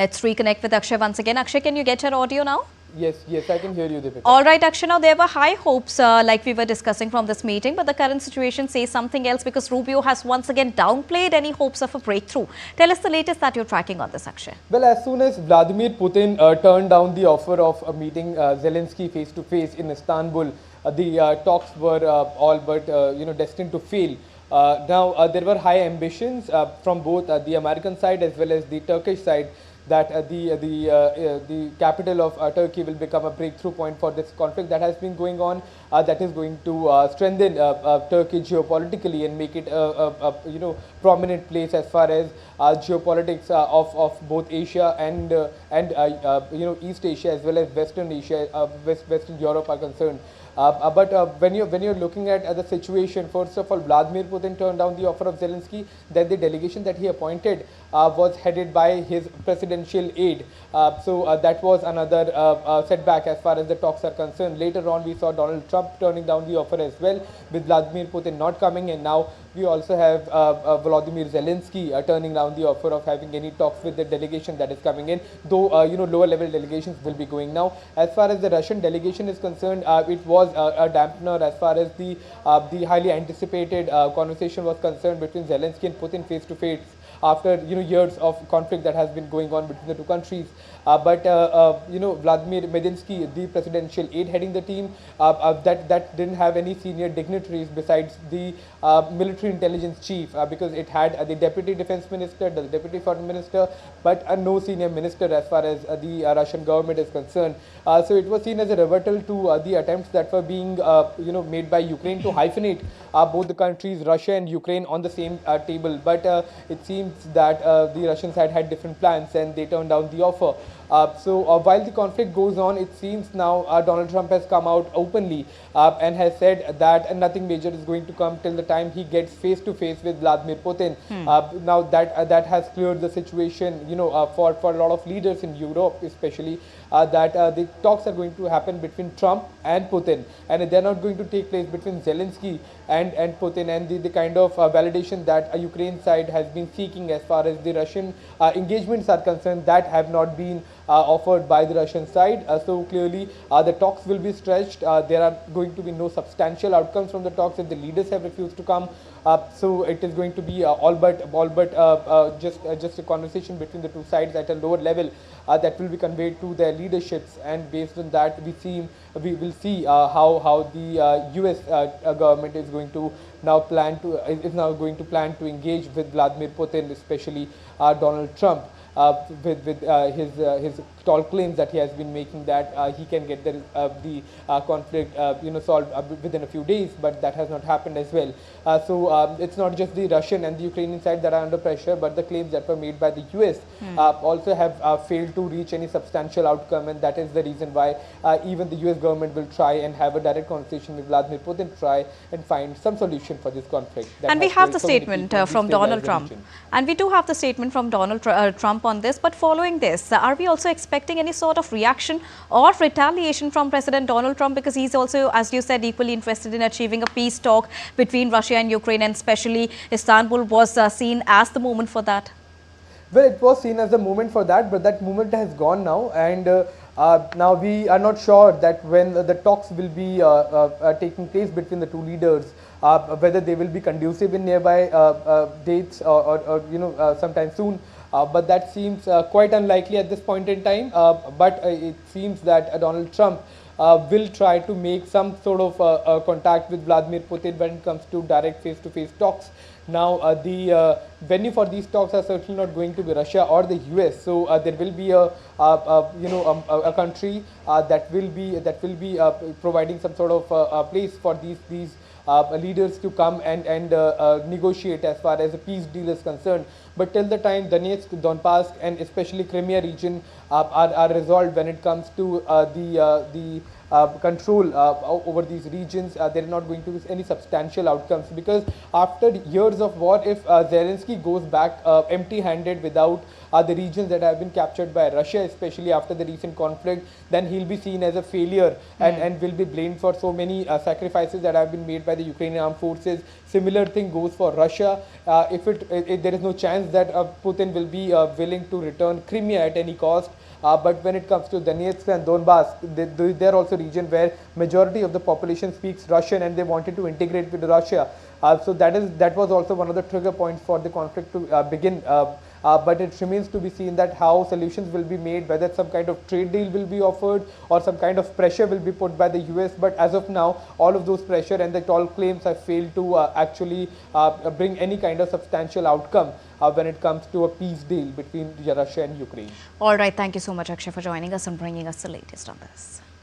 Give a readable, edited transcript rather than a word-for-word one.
Let's reconnect with Akshay once again. Akshay, can you get your audio now? Yes, I can hear you, Deepika. All right, Akshay, now there were high hopes like we were discussing from this meeting, but the current situation says something else because Rubio has once again downplayed any hopes of a breakthrough. Tell us the latest that you're tracking on this, Akshay. Well, as soon as Vladimir Putin turned down the offer of meeting Zelensky face-to-face in Istanbul, the talks were all but destined to fail. Now, there were high ambitions from both the American side as well as the Turkish side that the capital of Turkey will become a breakthrough point for this conflict that has been going on. That is going to strengthen Turkey geopolitically and make it a prominent place as far as geopolitics of both Asia and East Asia as well as Western Asia, Western Europe are concerned. But when you're looking at the situation, first of all, Vladimir Putin turned down the offer of Zelensky. Then the delegation that he appointed was headed by his presidential aide. So that was another setback as far as the talks are concerned. Later on, we saw Donald Trump turning down the offer as well, with Vladimir Putin not coming, and now we also have Volodymyr Zelensky turning down the offer of having any talks with the delegation that is coming in, though lower level delegations will be going now. As far as the Russian delegation is concerned, it was a dampener as far as the highly anticipated conversation was concerned between Zelensky and Putin face to face after years of conflict that has been going on between the two countries. But Vladimir Medinsky, the presidential aide heading the team, that didn't have any senior dignitaries besides the military intelligence chief, because it had the deputy defense minister, the deputy foreign minister, but no senior minister as far as the Russian government is concerned. So it was seen as a rebuttal to the attempts that were being made by Ukraine to hyphenate both the countries, Russia and Ukraine, on the same table. But it seems that the Russian side had different plans and they turned down the offer. So while the conflict goes on, it seems now Donald Trump has come out openly and has said that nothing major is going to come till the time he gets face to face with Vladimir Putin. Now that has cleared the situation, for a lot of leaders in Europe, especially that the talks are going to happen between Trump and Putin, and they're not going to take place between Zelensky and Putin. And the kind of validation that Ukraine side has been seeking as far as the Russian engagements are concerned, that have not been offered by the Russian side. So clearly the talks will be stretched. There are going to be no substantial outcomes from the talks if the leaders have refused to come. So it is going to be all but just a conversation between the two sides at a lower level that will be conveyed to their leaderships, and based on that we will see how the US government is going to now plan to engage with Vladimir Putin, especially Donald Trump. With his tall claims that he has been making that he can get the conflict solved within a few days, but that has not happened as well. So it's not just the Russian and the Ukrainian side that are under pressure, but the claims that were made by the US also have failed to reach any substantial outcome, and that is the reason why even the US government will try and have a direct conversation with Vladimir Putin, try and find some solution for this conflict. And we have the statement from Donald Trump. And we do have the statement from Donald Trump on this, but following this, are we also expecting any sort of reaction or retaliation from President Donald Trump, because he's also, as you said, equally interested in achieving a peace talk between Russia and Ukraine, and especially Istanbul was seen as the moment for that? Well, it was seen as a moment for that, but that moment has gone now, and now we are not sure that when the talks will be taking place between the two leaders, whether they will be conducive in nearby dates or sometime soon. But that seems quite unlikely at this point in time. But it seems that Donald Trump will try to make some sort of contact with Vladimir Putin when it comes to direct face-to-face talks. Now, the venue for these talks are certainly not going to be Russia or the US. So there will be a country that will be providing some sort of place for these leaders to come and negotiate as far as a peace deal is concerned. But till the time Donetsk, Donbass, and especially Crimea region are resolved when it comes to the control over these regions, there are not going to be any substantial outcomes, because after years of war, if Zelensky goes back empty-handed without the regions that have been captured by Russia, especially after the recent conflict, then he'll be seen as a failure and will be blamed for so many sacrifices that have been made by the Ukrainian armed forces. Similar thing goes for Russia. If there is no chance that Putin will be willing to return Crimea at any cost. But when it comes to Donetsk and Donbass, they're also region where majority of the population speaks Russian and they wanted to integrate with Russia. So that was also one of the trigger points for the conflict to begin. But it remains to be seen that how solutions will be made, whether some kind of trade deal will be offered or some kind of pressure will be put by the US. But as of now, all of those pressure and the all claims have failed to actually bring any kind of substantial outcome when it comes to a peace deal between Russia and Ukraine. All right. Thank you so much, Akshay, for joining us and bringing us the latest on this.